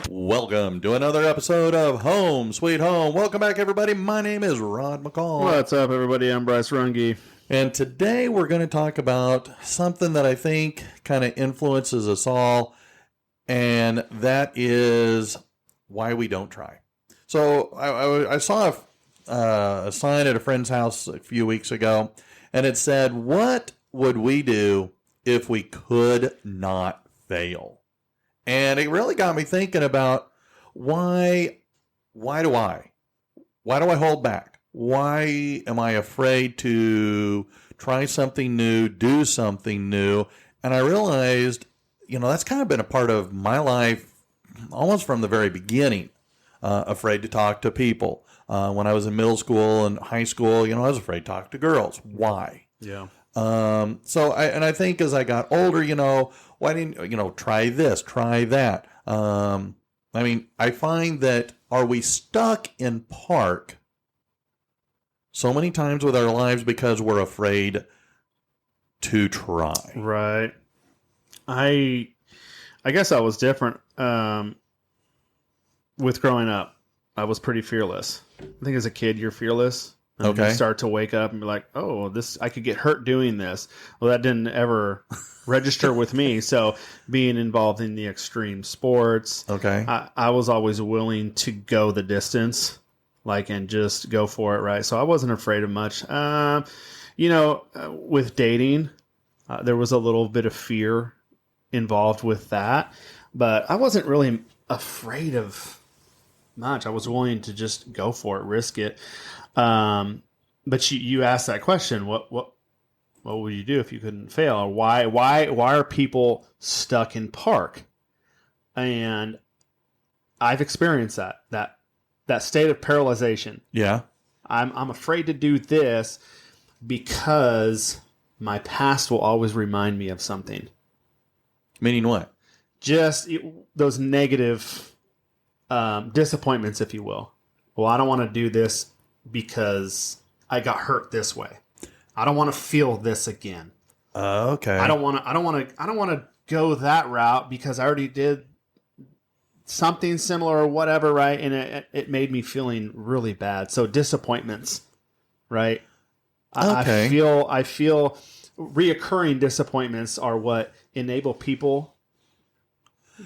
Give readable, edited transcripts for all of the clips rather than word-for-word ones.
Welcome to another episode of Home Sweet Home. Welcome back, everybody. My name is Rod McCall. What's up, everybody? I'm Bryce Runge. And today we're going to talk about something that I think kind of influences us all, and that is why we don't try. So I saw a sign at a friend's house a few weeks ago, and it said, "What would we do if we could not fail?" And it really got me thinking about why do I hold back? Why am I afraid to try something new, do something new? And I realized, that's kind of been a part of my life almost from the very beginning. Afraid to talk to people. When I was in middle school and high school, I was afraid to talk to girls. Why? Yeah. So I think as I got older, why didn't, try this, try that. I find that are we stuck in park so many times with our lives because we're afraid to try? Right. I guess I was different with growing up. I was pretty fearless. I think as a kid, you're fearless. And you start to wake up and be like, oh, I could get hurt doing this. Well, that didn't ever register with me. So being involved in the extreme sports, I was always willing to go the distance, and just go for it, right? So I wasn't afraid of much. With dating, there was a little bit of fear involved with that, but I wasn't really afraid of much. I was willing to just go for it, risk it. But you asked that question, what would you do if you couldn't fail? Or why are people stuck in park? And I've experienced that state of paralyzation. Yeah. I'm afraid to do this because my past will always remind me of something. Meaning what? Just those negative disappointments, if you will. Well, I don't want to do this because I got hurt this way. I don't want to feel this again. Okay. I don't want to go that route because I already did something similar or whatever, right? And it made me feeling really bad. So disappointments, right? Okay. I feel reoccurring disappointments are what enable people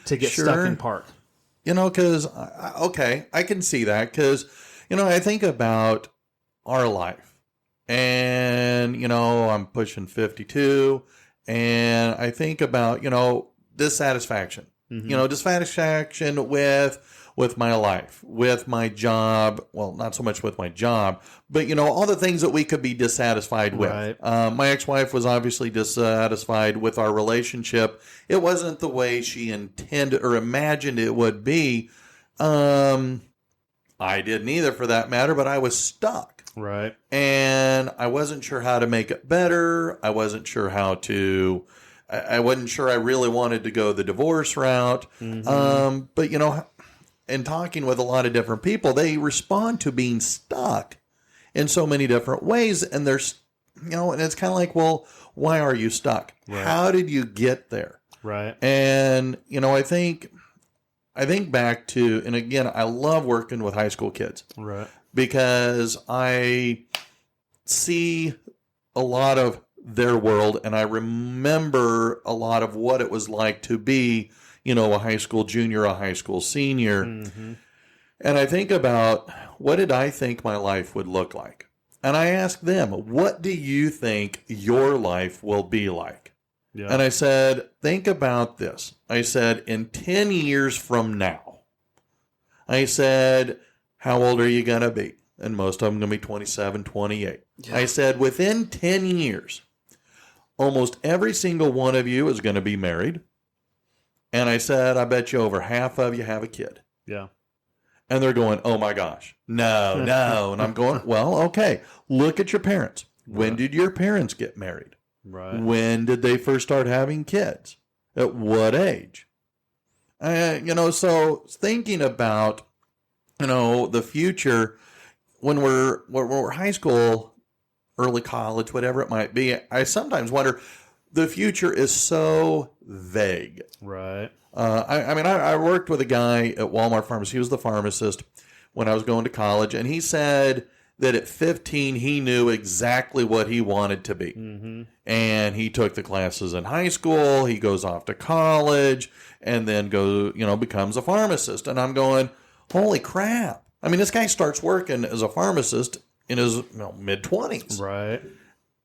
to get stuck in park. Because, I can see that because, I think about our life and, I'm pushing 52 and I think about, dissatisfaction, dissatisfaction with my life, with my job. Well, not so much with my job, but, all the things that we could be dissatisfied with. Right. My ex-wife was obviously dissatisfied with our relationship. It wasn't the way she intended or imagined it would be. I didn't either for that matter, but I was stuck. Right. And I wasn't sure how to make it better. I wasn't sure I wasn't sure I really wanted to go the divorce route. Mm-hmm. But, in talking with a lot of different people, they respond to being stuck in so many different ways. And there's, and it's kind of like, well, why are you stuck? Right. How did you get there? Right. And, I think back to, and again, I love working with high school kids. Right. Because I see a lot of their world and I remember a lot of what it was like to be, a high school junior, a high school senior. Mm-hmm. And I think about what did I think my life would look like? And I ask them, what do you think your life will be like? Yeah. And I said, think about this. I said, in 10 years from now, I said, how old are you going to be? And most of them going to be 27, 28. Yeah. I said, within 10 years, almost every single one of you is going to be married. And I said, I bet you over half of you have a kid. Yeah. And they're going, oh my gosh, no. And I'm going, well, okay, look at your parents. When did your parents get married? Right. When did they first start having kids? At what age? So thinking about, the future, when we're high school, early college, whatever it might be, I sometimes wonder, the future is so vague. Right. I worked with a guy at Walmart Pharmacy. He was the pharmacist when I was going to college, and he said that at 15 he knew exactly what he wanted to be. Mm-hmm. And he took the classes in high school, he goes off to college, and then becomes a pharmacist. And I'm going, holy crap. I mean, this guy starts working as a pharmacist in his mid-20s. Right.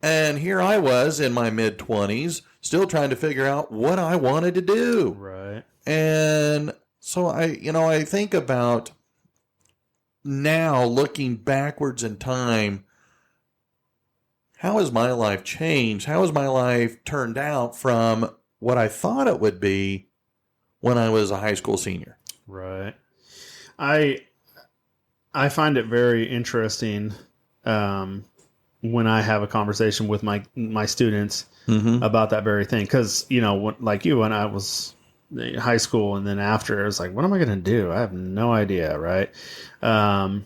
And here I was in my mid-20s, still trying to figure out what I wanted to do. Right. And so I think about now, looking backwards in time, how has my life changed? How has my life turned out from what I thought it would be when I was a high school senior? Right. I find it very interesting when I have a conversation with my students about that very thing. Because, when I was in high school and then after, I was like, what am I going to do? I have no idea, right? But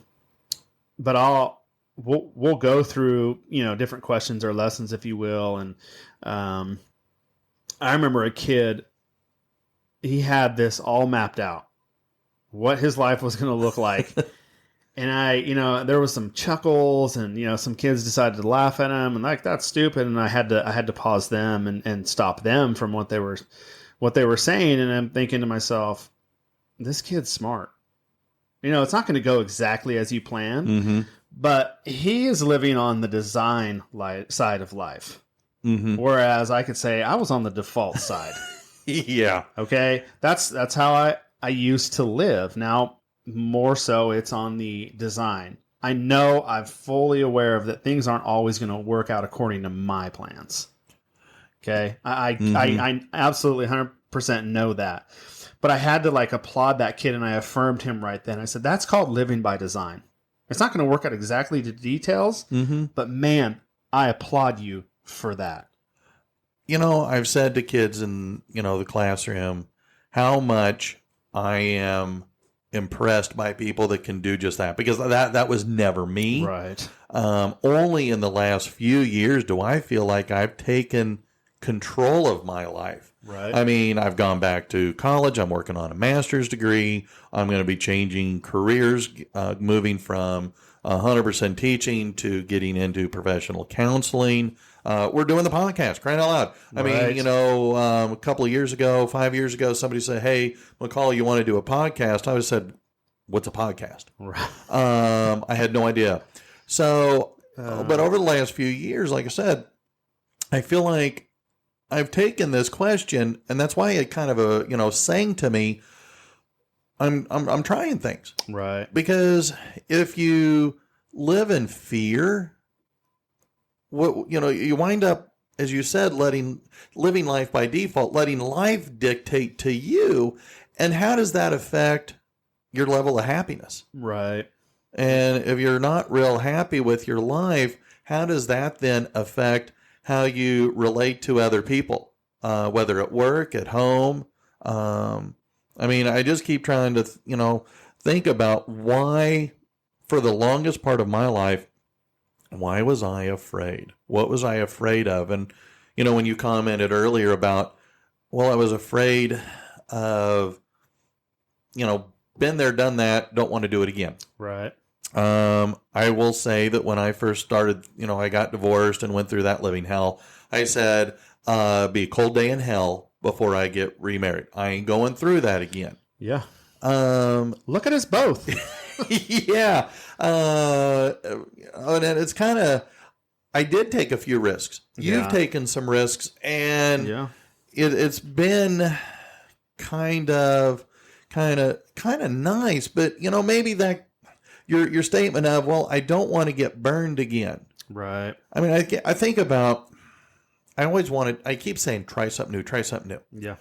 we'll go through, different questions or lessons, if you will. And I remember a kid, he had this all mapped out, what his life was going to look like. And there was some chuckles and, some kids decided to laugh at him and like, that's stupid. And I had to pause them and stop them from what they were saying. And I'm thinking to myself, this kid's smart. It's not going to go exactly as you plan, but he is living on the design side of life. Whereas I could say I was on the default side. Yeah. Okay. That's how I used to live. Now, more so it's on the design. I know I'm fully aware of that things aren't always going to work out according to my plans. Okay. I absolutely 100% know that. But I had to applaud that kid and I affirmed him right then. I said, that's called living by design. It's not going to work out exactly the details, but man, I applaud you for that. I've said to kids in, the classroom how much I am impressed by people that can do just that, because that was never me. Right. Only in the last few years do I feel like I've taken control of my life. Right. I mean, I've gone back to college. I'm working on a master's degree. I'm going to be changing careers, moving from 100% teaching to getting into professional counseling. We're doing the podcast, crying out loud. I mean, a couple of years ago, 5 years ago, somebody said, hey, McCall, you want to do a podcast? I said, what's a podcast? Right. I had no idea. So, but over the last few years, like I said, I feel like I've taken this question, and that's why it kind of saying to me, I'm trying things. Right. Because if you live in fear, you wind up, as you said, living life by default, letting life dictate to you. And how does that affect your level of happiness? Right. And if you're not real happy with your life, how does that then affect how you relate to other people, whether at work, at home? I just keep trying to, think about why, for the longest part of my life, why was I afraid? What was I afraid of? And, when you commented earlier about, well, I was afraid of, been there, done that, don't want to do it again. Right. I will say that when I first started, I got divorced and went through that living hell. I said, be a cold day in hell before I get remarried. I ain't going through that again. Yeah. Look at us both. Yeah. And it's kind of, I did take a few risks. You've taken some risks, and it's been kind of nice, but maybe that your statement of, well, I don't want to get burned again. Right. I mean, I think about, I keep saying, try something new. Yeah.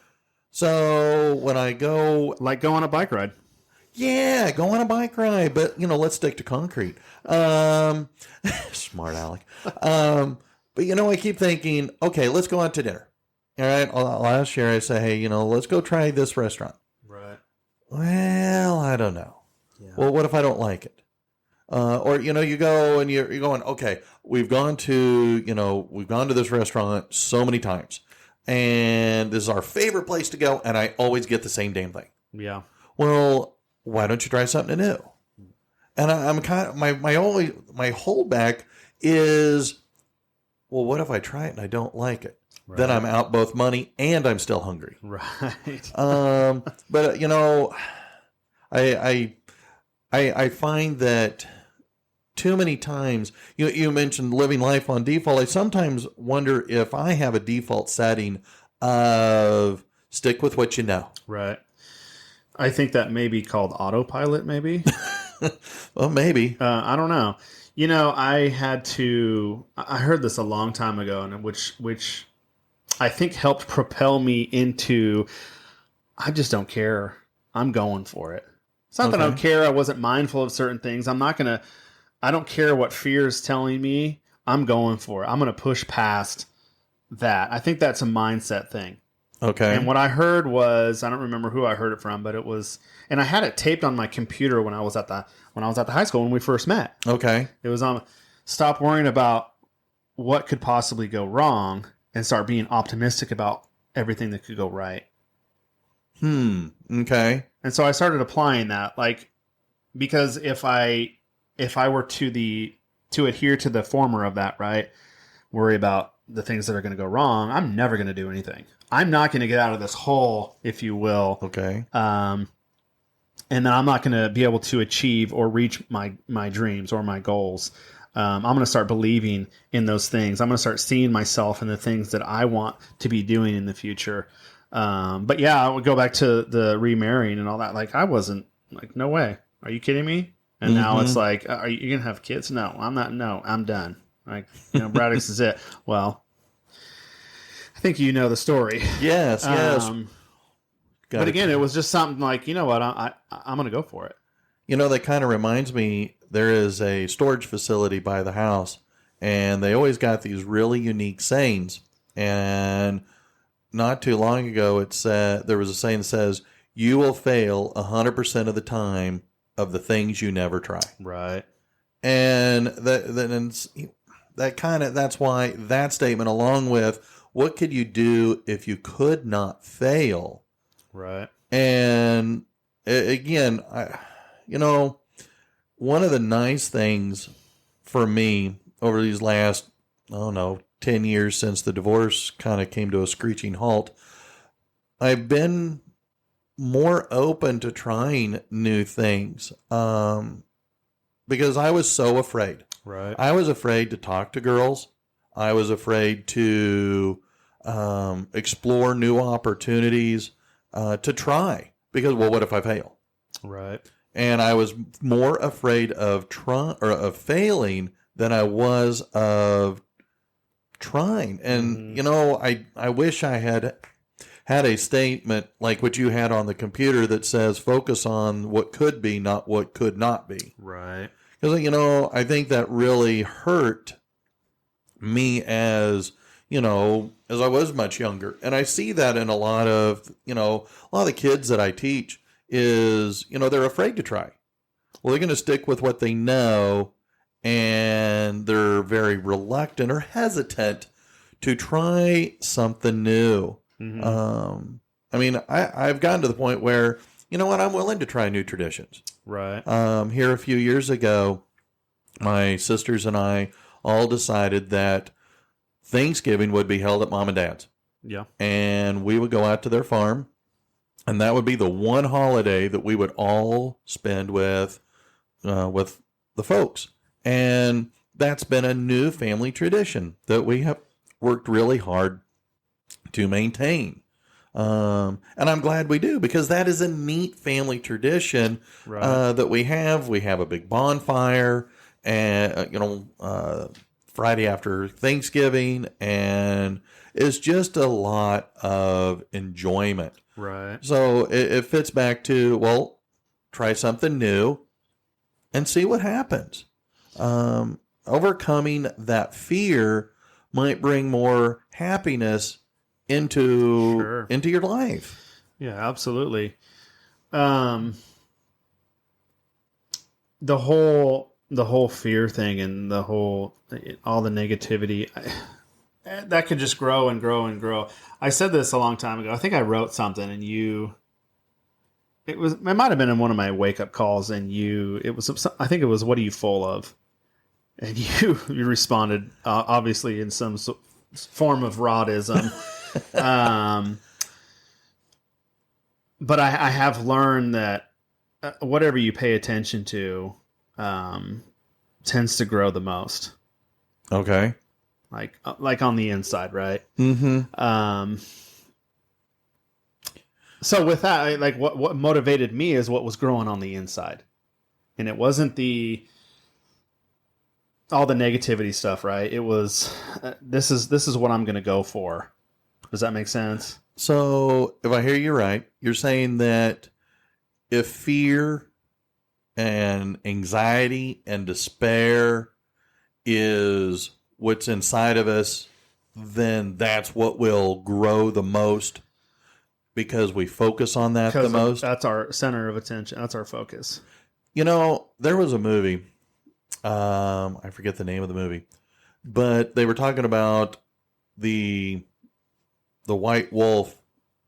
So when I go, go on a bike ride. Yeah, go on a bike ride, but let's stick to concrete. Smart Alec. But I keep thinking, okay, let's go out to dinner. All right. Last year I say, hey, let's go try this restaurant. Right. Well, I don't know. Yeah. Well, what if I don't like it? Or you go and you're going, okay, we've gone to this restaurant so many times, and this is our favorite place to go, and I always get the same damn thing. Yeah. Well, why don't you try something new? And I'm kind of my holdback is, well, what if I try it and I don't like it? Right. Then I'm out both money and I'm still hungry. Right. But I find that too many times, you mentioned living life on default. I sometimes wonder if I have a default setting of stick with what you know. Right. I think that may be called autopilot, maybe. Well, maybe. I don't know. I heard this a long time ago, and which I think helped propel me into, I just don't care. I'm going for it. It's not that I don't care. I wasn't mindful of certain things. I don't care what fear is telling me. I'm going for it. I'm going to push past that. I think that's a mindset thing. Okay. And what I heard was, I don't remember who I heard it from, but it was, and I had it taped on my computer when I was at the high school when we first met. Okay. It was on, stop worrying about what could possibly go wrong and start being optimistic about everything that could go right. Okay. And so I started applying that, because if I were to adhere to the former of that, right, worry about the things that are going to go wrong, I'm never going to do anything. I'm not going to get out of this hole, if you will. Okay. And then I'm not going to be able to achieve or reach my dreams or my goals. I'm going to start believing in those things. I'm going to start seeing myself in the things that I want to be doing in the future. But yeah, I would go back to the remarrying and all that. I wasn't no way. Are you kidding me? And now it's are you going to have kids? No, I'm not. No, I'm done. Braddock's is it. Well, I think you know the story. Yes. But again, it was just something you know what, I'm going to go for it. That kind of reminds me, there is a storage facility by the house, and they always got these really unique sayings. And not too long ago, there was a saying that says, you will fail 100% of the time of the things you never try. Right. And that's why that statement, along with what could you do if you could not fail? Right. And again, one of the nice things for me over these last, 10 years since the divorce kind of came to a screeching halt, I've been more open to trying new things because I was so afraid. Right. I was afraid to talk to girls. I was afraid to explore new opportunities, to try, because, well, what if I fail? Right. And I was more afraid of failing than I was of trying. And, I wish I had a statement like what you had on the computer that says focus on what could be, not what could not be. Right. Because, I think that really hurt me as I was much younger. And I see that in a lot of the kids that I teach is, they're afraid to try. Well, they're going to stick with what they know, and they're very reluctant or hesitant to try something new. Mm-hmm. I've gotten to the point where, I'm willing to try new traditions. Right. Here a few years ago, my sisters and I all decided that Thanksgiving would be held at Mom and Dad's. Yeah. And we would go out to their farm, and that would be the one holiday that we would all spend with the folks. And that's been a new family tradition that we have worked really hard to maintain. And I'm glad we do, because that is a neat family tradition. Right. That we have. We have a big bonfire, and Friday after Thanksgiving, and it's just a lot of enjoyment. Right. So it fits back to, well, try something new and see what happens. Overcoming that fear might bring more happiness into your life. Yeah, absolutely. The whole the whole fear thing and all the negativity, that could just grow and grow and grow. I said this a long time ago. I think I wrote something, and it might have been in one of my wake up calls, and I think it was, what are you full of? And you responded, obviously in some form of rodism. But I have learned that whatever you pay attention to tends to grow the most. Okay. Like on the inside, right? Mm-hmm. So with that, like what motivated me is what was growing on the inside, and it wasn't all the negativity stuff, right? It was this is what I'm going to go for. Does that make sense? So if I hear you right, you're saying that if fear and anxiety and despair is what's inside of us, then that's what will grow the most because we focus on that the most. That's our center of attention. That's our focus. You know, there was a movie. I forget the name of the movie, but they were talking about the white wolf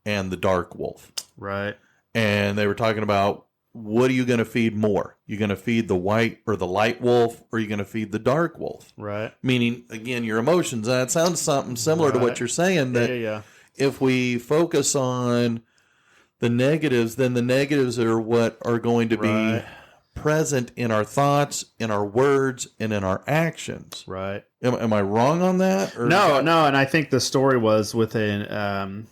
and the dark wolf. Right. And they were talking about, what are you going to feed more? You going to feed the white or the light wolf, or are you going to feed the dark wolf? Right. Meaning, again, your emotions. And that sounds something similar to what you're saying, that yeah. if we focus on the negatives, then the negatives are what are going to be present in our thoughts, in our words, and in our actions. Right. Am I wrong on that? Or no. And I think the story was with an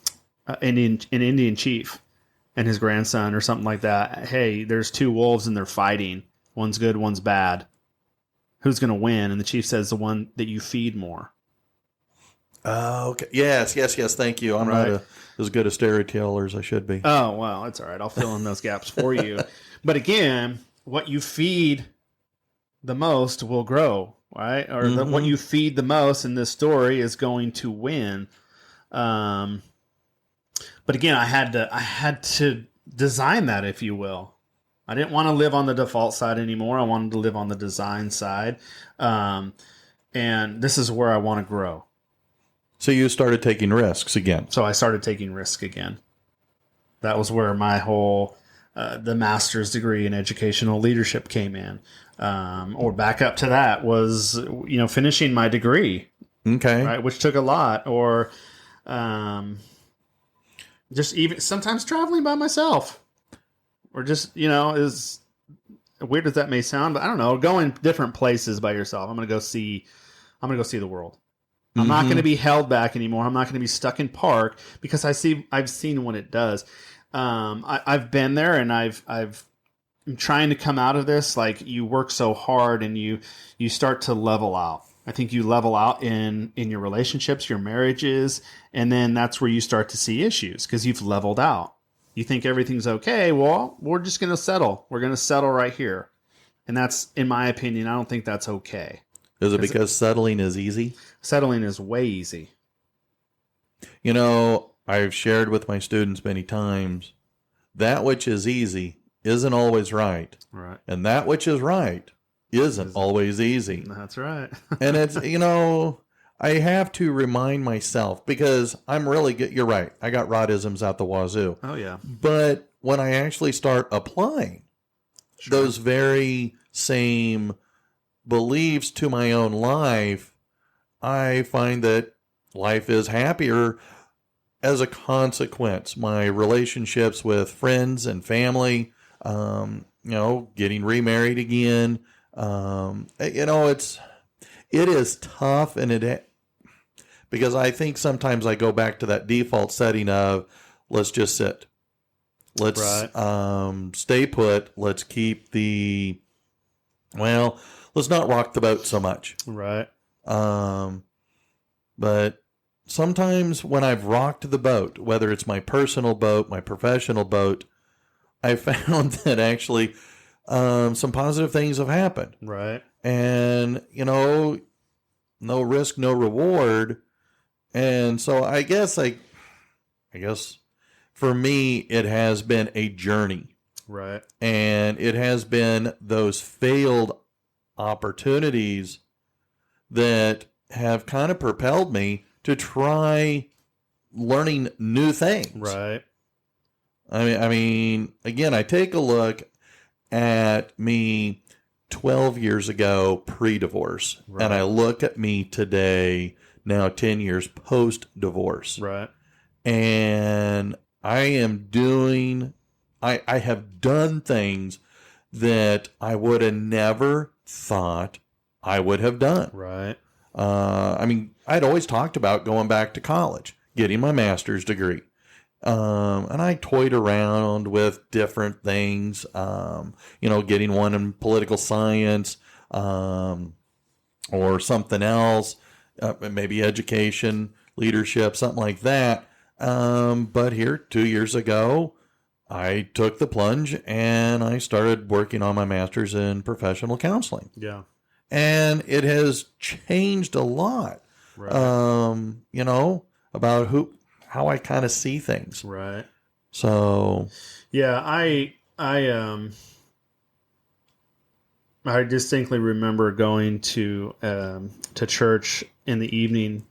Indian chief and his grandson or something like that. Hey, there's two wolves and they're fighting. One's good, one's bad. Who's going to win? And the chief says the one that you feed more. Okay. Yes. Thank you. I'm not as good a storyteller as I should be. Oh, well, it's all right. I'll fill in those gaps for you. But again, what you feed the most will grow, right? Or what you feed the most in this story is going to win. But again, I had to design that, if you will. I didn't want to live on the default side anymore. I wanted to live on the design side. And this is where I want to grow. So you started taking risks again. So I started taking risks again. That was where my whole the master's degree in educational leadership came in. Or back up to that was, finishing my degree. Okay. Right, which took a lot. Or just even sometimes traveling by myself. Or just, as weird as that may sound, but I don't know, going different places by yourself. I'm going to go see the world. I'm not going to be held back anymore. I'm not going to be stuck in park because I've seen what it does. I've been there, and I'm trying to come out of this. Like, you work so hard and you start to level out. I think you level out in your relationships, your marriages, and then that's where you start to see issues because you've leveled out. You think everything's okay. Well, we're just going to settle. We're going to settle right here. And that's, in my opinion, I don't think that's okay. Is it because settling is easy? Settling is way easy. I've shared with my students many times, that which is easy isn't always right. Right. And that which is right isn't always easy. That's right. And it's, I have to remind myself because I'm really good. You're right. I got rodisms out the wazoo. Oh, yeah. But when I actually start applying those very same beliefs to my own life, I find that life is happier as a consequence. My relationships with friends and family, getting remarried again, it is tough, and because I think sometimes I go back to that default setting of let's just sit, let's stay put, let's keep let's not rock the boat so much. Right. But sometimes when I've rocked the boat, whether it's my personal boat, my professional boat, I found that actually some positive things have happened. Right. And, no risk, no reward. And so I guess for me, it has been a journey. Right. And it has been those failed opportunities that have kind of propelled me to try learning new things. Right. I mean, again, I take a look at me 12 years ago pre-divorce, Right. and I look at me today, now 10 years post-divorce. Right. And I have done things that I would have never thought I would have done. Right. I mean, I'd always talked about going back to college, getting my master's degree. And I toyed around with different things, getting one in political science, or something else, maybe education, leadership, something like that. But here, 2 years ago, I took the plunge and I started working on my master's in professional counseling. Yeah. And it has changed a lot, Right. about how I kind of see things. Right. So, Yeah, I distinctly remember going to church in the evening.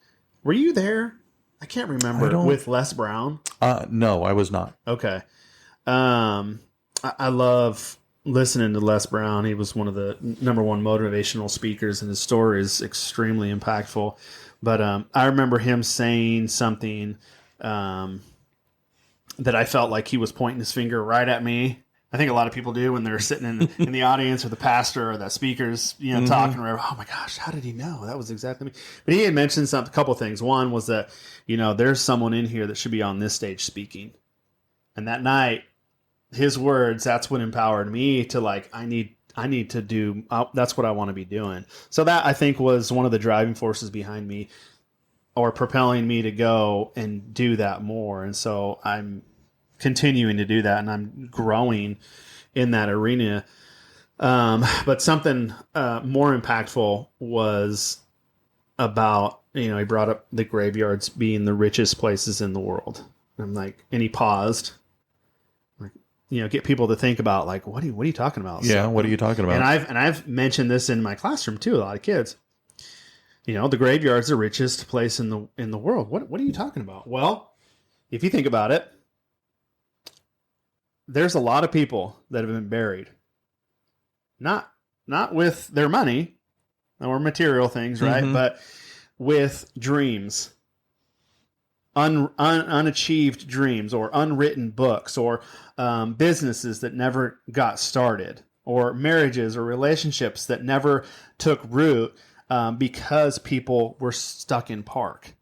Were you there? I can't remember. With Les Brown? no, I was not. Okay. I love listening to Les Brown. He was one of the number one motivational speakers, and his story is extremely impactful. But I remember him saying something that I felt like he was pointing his finger right at me. I think a lot of people do when they're sitting in the audience, or the pastor or the speakers, talking. Or, oh my gosh, how did he know? That was exactly me. But he had mentioned a couple things. One was that, there's someone in here that should be on this stage speaking. And that night, his words, that's what empowered me to I need to do, that's what I want to be doing. So that, I think, was one of the driving forces behind me, or propelling me to go and do that more. And so I'm continuing to do that, and I'm growing in that arena. But something more impactful was about, he brought up the graveyards being the richest places in the world. I'm like, and he paused, get people to think about, what are you talking about? Yeah, what are you talking about? And I've mentioned this in my classroom too. A lot of kids, the graveyard's the richest place in the world. What are you talking about? Well, if you think about it, there's a lot of people that have been buried, not with their money or material things, right? Mm-hmm. But with dreams. Unachieved dreams, or unwritten books, or businesses that never got started, or marriages or relationships that never took root because people were stuck in park.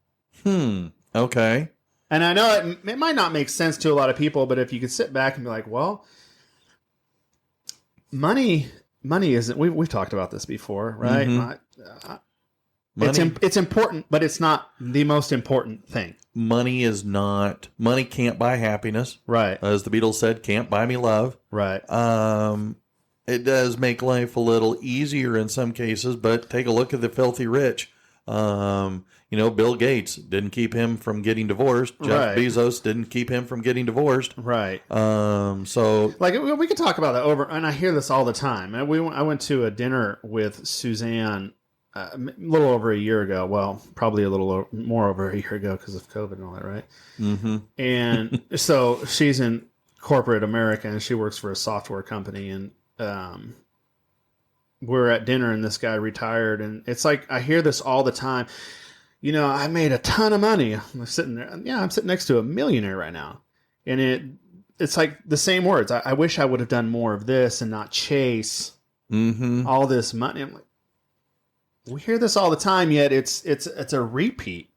Okay. And I know it might not make sense to a lot of people, but if you could sit back and be like, well, money isn't, we've talked about this before, right? Mm-hmm. It's important, but it's not the most important thing. Money can't buy happiness. Right. As the Beatles said, can't buy me love. Right. It does make life a little easier in some cases, but take a look at the filthy rich. Bill Gates didn't keep him from getting divorced. Jeff Bezos didn't keep him from getting divorced. Right. So we could talk about that and I hear this all the time. I went to a dinner with Suzanne a little over a year ago. Well, probably a little more over a year ago because of COVID and all that, right? Mm-hmm. And so she's in corporate America, and she works for a software company, and we're at dinner, and this guy retired, and it's like I hear this all the time. I made a ton of money. I'm sitting there. Yeah, I'm sitting next to a millionaire right now, and it's like the same words. I wish I would have done more of this and not chase all this money. I'm like, we hear this all the time, yet it's a repeat.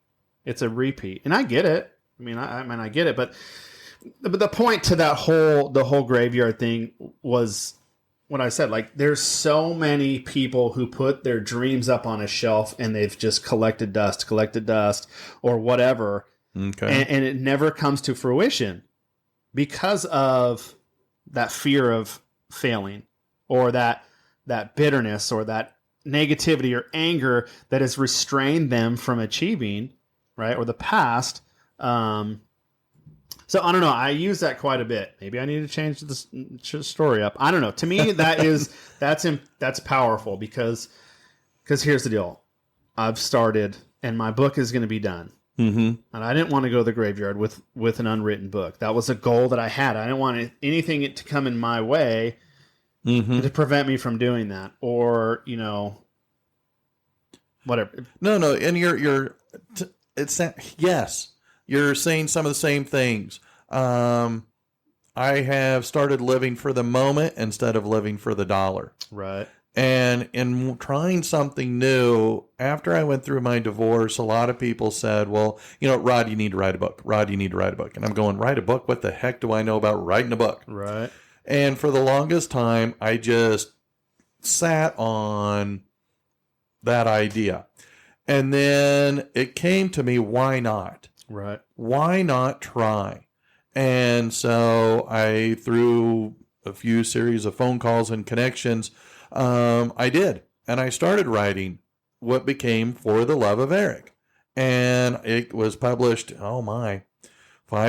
It's a repeat, and I get it. I get it, but the point to the whole graveyard thing was what I said. There's so many people who put their dreams up on a shelf, and they've just collected dust, or whatever, and it never comes to fruition because of that fear of failing, or that bitterness, or that negativity or anger that has restrained them from achieving, right? Or the past. So I don't know. I use that quite a bit. Maybe I need to change the story up. I don't know. To me, that's powerful because here's the deal. I've started, and my book is going to be done. Mm-hmm. And I didn't want to go to the graveyard with an unwritten book. That was a goal that I had. I didn't want anything to come in my way to prevent me from doing that, or whatever. No, and yes, you're saying some of the same things. I have started living for the moment instead of living for the dollar. Right. And in trying something new, after I went through my divorce, a lot of people said, well, Rod, you need to write a book. Rod, you need to write a book. And I'm going, write a book? What the heck do I know about writing a book? Right. And for the longest time, I just sat on that idea. And then it came to me, why not? Right. Why not try? And so through a few series of phone calls and connections, I did. And I started writing what became For the Love of Eric. And it was published, 5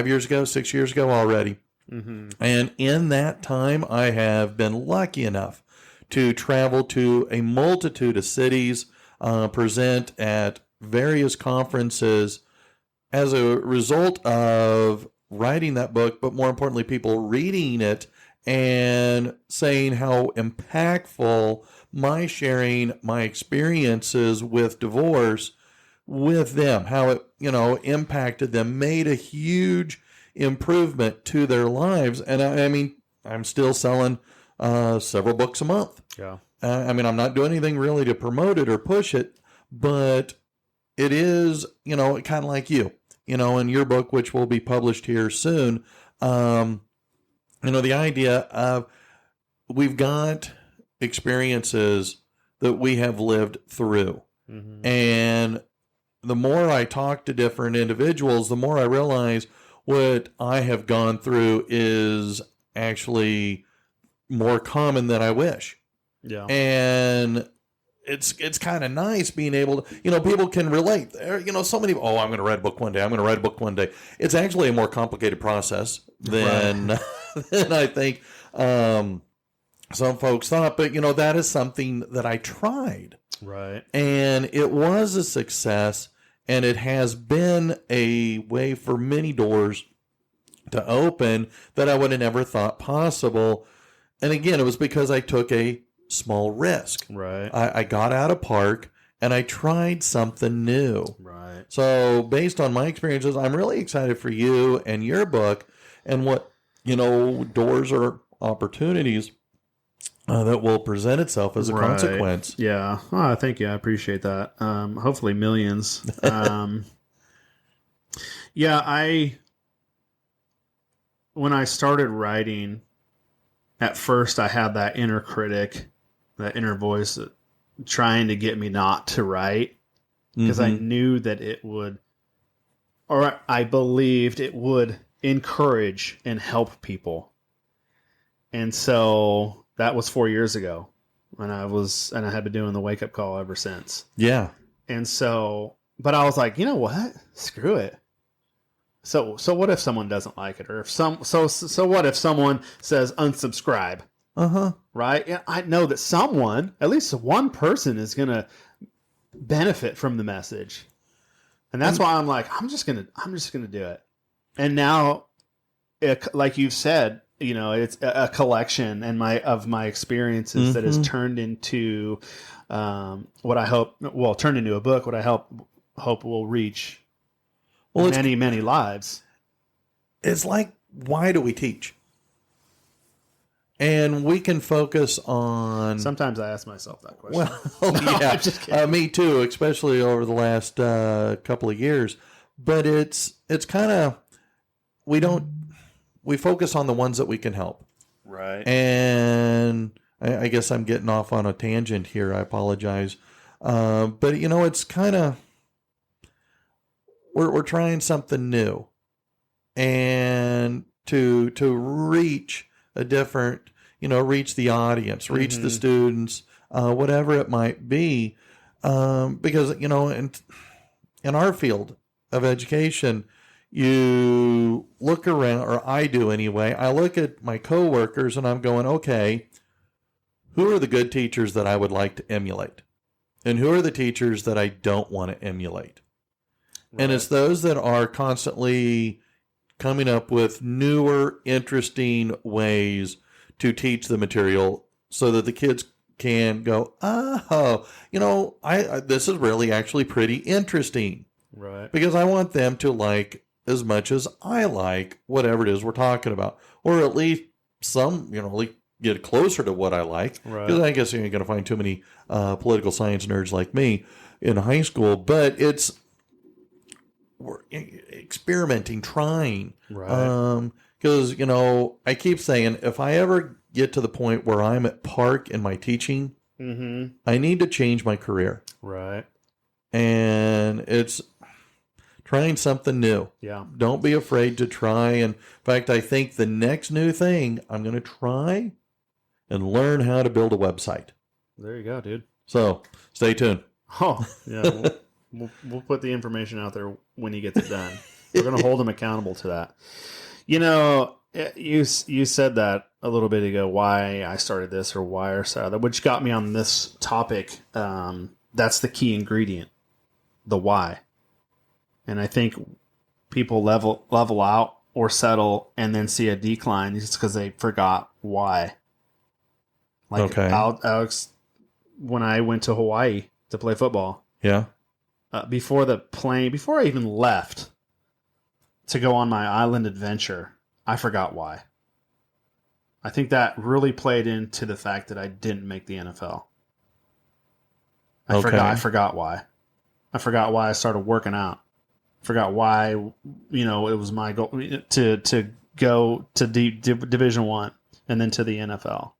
years ago, 6 years ago already. Mm-hmm. And in that time, I have been lucky enough to travel to a multitude of cities, present at various conferences as a result of writing that book, but more importantly, people reading it and saying how impactful my sharing my experiences with divorce with them, how it, impacted them, made a huge improvement to their lives. And I mean, I'm still selling several books a month. Yeah. I'm not doing anything really to promote it or push it, but it is, kind of like you, in your book, which will be published here soon. The idea of we've got experiences that we have lived through. Mm-hmm. And the more I talk to different individuals, the more I realize what I have gone through is actually more common than I wish. Yeah. And it's kind of nice being able to, people can relate. So many, I'm going to write a book one day. I'm going to write a book one day. It's actually a more complicated process than, than I think some folks thought. But, that is something that I tried. Right. And it was a success. And it has been a way for many doors to open that I would have never thought possible. And again, it was because I took a small risk. Right. I got out of park and I tried something new. Right. So based on my experiences, I'm really excited for you and your book and what, doors or opportunities that will present itself as a consequence. Yeah. Oh, thank you. I appreciate that. Hopefully millions. When I started writing, at first I had that inner critic, that inner voice trying to get me not to write because I knew that it would, or I believed it would encourage and help people. And so that was 4 years ago and I had been doing the wake up call ever since. Yeah. And so, but I was like, you know what? Screw it. So what if someone doesn't like it? Or if so what if someone says unsubscribe? Right? Yeah, I know that someone, at least one person, is going to benefit from the message. And that's why I'm like, I'm just going to do it. And now, like you've said, it's a collection of my experiences that has turned into what I hope, turned into a book, what I hope will reach many, many lives. It's like, why do we teach? And we can focus on... Sometimes I ask myself that question. Well, yeah, me too, especially over the last couple of years. But it's kind of, we focus on the ones that we can help. Right. And I guess I'm getting off on a tangent here. I apologize. But, it's kind of, we're trying something new. And to reach a different, reach the audience, reach the students, whatever it might be. Because, in our field of education, you look around, or I do anyway, I look at my coworkers and I'm going, okay, who are the good teachers that I would like to emulate? And who are the teachers that I don't want to emulate? Right. And it's those that are constantly coming up with newer, interesting ways to teach the material so that the kids can go, oh, this is really actually pretty interesting. Right. Because I want them to like as much as I like whatever it is we're talking about. Or at least some, like get closer to what I like. Because I guess you ain't going to find too many political science nerds like me in high school. But we're experimenting, trying. Right. Because, I keep saying, if I ever get to the point where I'm at park in my teaching, I need to change my career. Right. And it's trying something new. Yeah. Don't be afraid to try. And in fact, I think the next new thing I'm going to try and learn how to build a website. There you go, dude. So stay tuned. Oh, yeah. We'll put the information out there when he gets it done. We're going to hold him accountable to that. You said that a little bit ago, why I started this or why I started that, which got me on this topic. That's the key ingredient, the why. And I think people level out or settle and then see a decline just because they forgot why. Like Alex, when I went to Hawaii to play football, before I even left to go on my island adventure, I forgot why. I think that really played into the fact that I didn't make the NFL. I forgot why. I forgot why I started working out. I forgot why, it was my goal to go to Division I and then to the NFL.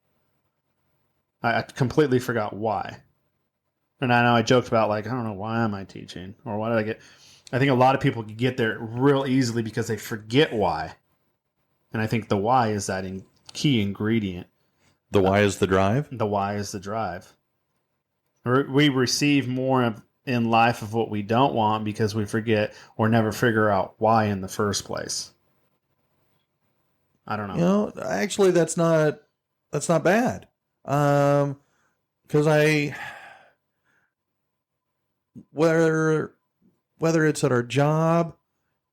I completely forgot why. And I know I joked about, I don't know, why am I teaching? Or why did I get... I think a lot of people can get there real easily because they forget why. And I think the why is that key ingredient. The why is the drive? The why is the drive. We receive more in life of what we don't want because we forget or never figure out why in the first place. I don't know. Actually, that's not bad. Because whether it's at our job,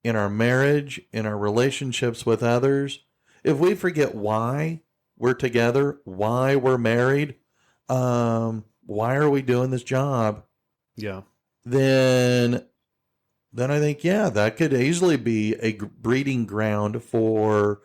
in our marriage, in our relationships with others, if we forget why we're together, why we're married, why are we doing this job? Yeah. Then I think, that could easily be a breeding ground for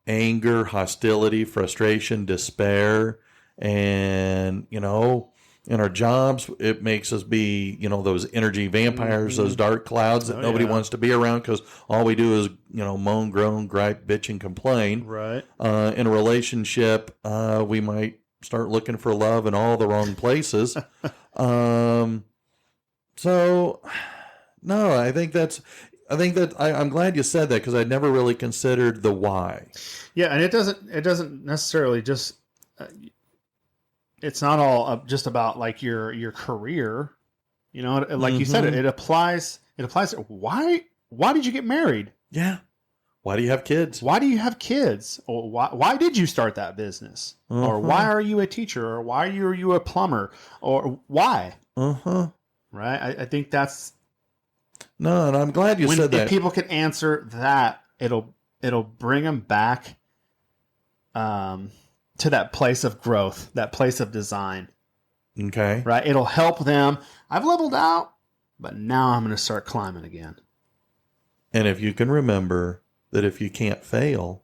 anger, hostility, frustration, despair. And, in our jobs, it makes us be, those energy vampires, those dark clouds that nobody wants to be around because all we do is, moan, groan, gripe, bitch, and complain. Right. In a relationship, we might start looking for love in all the wrong places. So, no, I'm glad you said that because I'd never really considered the why. Yeah, and it doesn't necessarily just... it's not all just about your career, like you said, it applies. Why did you get married? Yeah. Why do you have kids? Why do you have kids? Or why did you start that business? Or why are you a teacher? Or why are you a plumber? Or why? Right. I think that's no, and I'm glad you said that. If people can answer that, it'll bring them back, to that place of growth, that place of design. Okay. Right? It'll help them. I've leveled out, but now I'm going to start climbing again. And if you can remember that if you can't fail,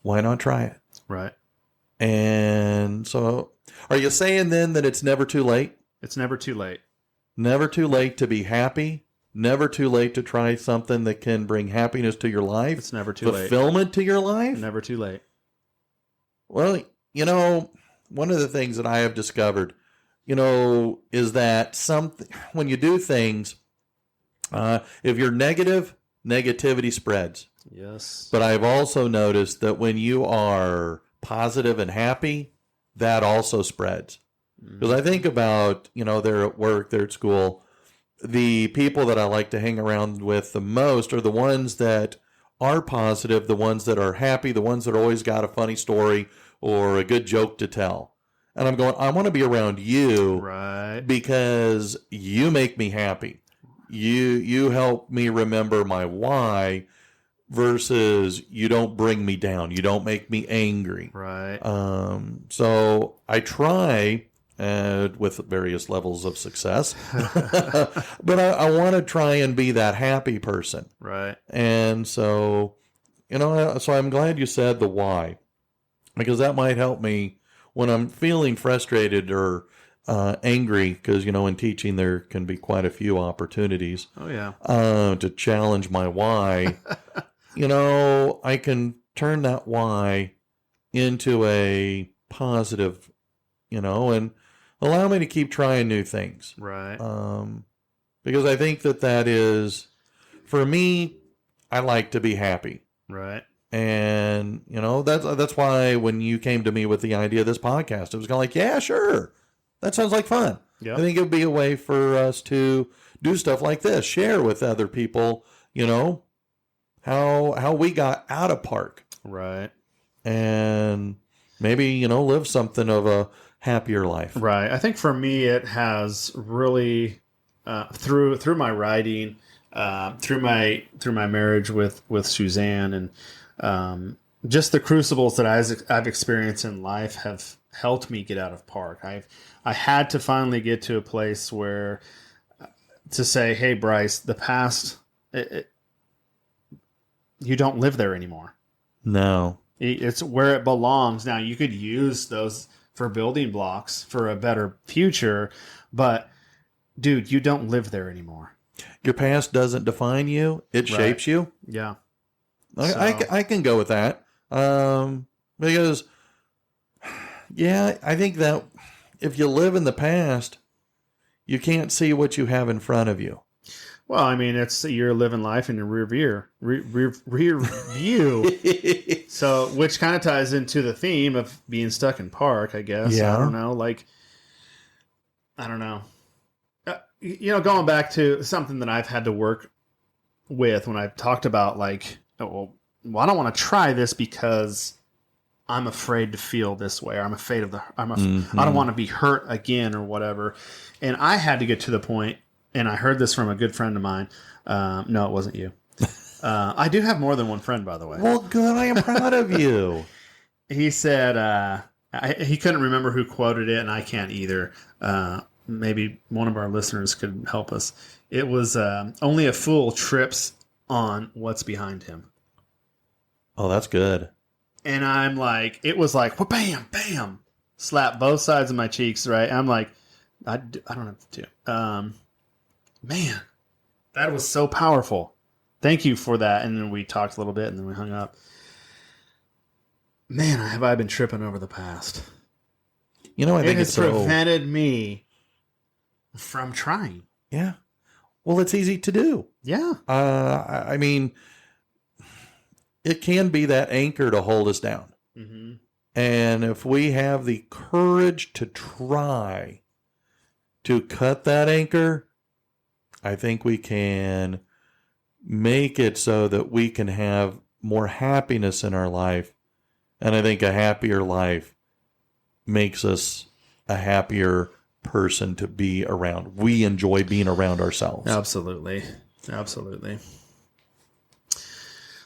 why not try it? Right. And so are you saying then that it's never too late? It's never too late. Never too late to be happy. Never too late to try something that can bring happiness to your life. It's never too late. Fulfillment to your life. Never too late. Well, one of the things that I have discovered, is that when you do things, if you're negative, negativity spreads. Yes. But I've also noticed that when you are positive and happy, that also spreads. Because I think about, they're at work, they're at school, the people that I like to hang around with the most are the ones that are positive, the ones that are happy, the ones that always got a funny story or a good joke to tell. And I'm going, I want to be around you Right. because you make me happy. You help me remember my why versus you don't bring me down. You don't make me angry. Right. So I try with various levels of success, but I want to try and be that happy person. Right. And so, so I'm glad you said the why, because that might help me when I'm feeling frustrated or angry, because, in teaching there can be quite a few opportunities Oh, yeah. to challenge my why. I can turn that why into a positive, and allow me to keep trying new things. Right. Because I think that is, for me, I like to be happy. Right. And, that's why when you came to me with the idea of this podcast, it was kind of like, yeah, sure. That sounds like fun. Yep. I think it would be a way for us to do stuff like this, share with other people, how we got out of park. Right. And maybe, live something of a happier life. Right. I think for me, it has really through my writing, through my marriage with Suzanne, and just the crucibles that I've experienced in life have helped me get out of park. I had to finally get to a place where to say, hey, Bryce, the past, you don't live there anymore. No. It's where it belongs. Now, you could use those for building blocks for a better future, but dude, you don't live there anymore. Your past doesn't define you. It shapes you. Yeah. I can go with that. Because, yeah, I think that if you live in the past, you can't see what you have in front of you. Well, I mean, you're living life in your rear view. So, which kind of ties into the theme of being stuck in park, I guess. Yeah. I don't know. Going back to something that I've had to work with when I've talked about I don't want to try this because I'm afraid to feel this way, or I'm afraid of I don't want to be hurt again or whatever. And I had to get to the point, and I heard this from a good friend of mine. No, it wasn't you. I do have more than one friend, by the way. Well, good. I am proud of you. He said he couldn't remember who quoted it, and I can't either. Maybe one of our listeners could help us. It was only a fool trips on what's behind him. Oh, that's good. And I'm like, it was like, bam, bam, slap both sides of my cheeks, right? I'm like, I don't have to. Man, that was so powerful. Thank you for that. And then we talked a little bit, and then we hung up. Man, have I been tripping over the past? I think it has it's so prevented me from trying. Yeah. Well, it's easy to do. Yeah. I mean, it can be that anchor to hold us down. Mm-hmm. And if we have the courage to try to cut that anchor, I think we can make it so that we can have more happiness in our life. And I think a happier life makes us a happier person to be around. We enjoy being around ourselves. Absolutely. Absolutely.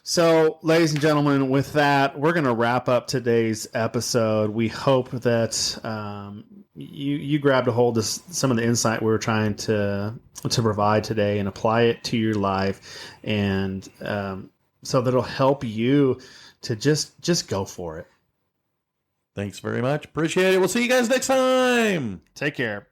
So, ladies and gentlemen, with that, we're going to wrap up today's episode. We hope that you grabbed a hold of some of the insight we were trying to provide today and apply it to your life, and so that'll help you to just go for it. Thanks very much. Appreciate it. We'll see you guys next time. Take care.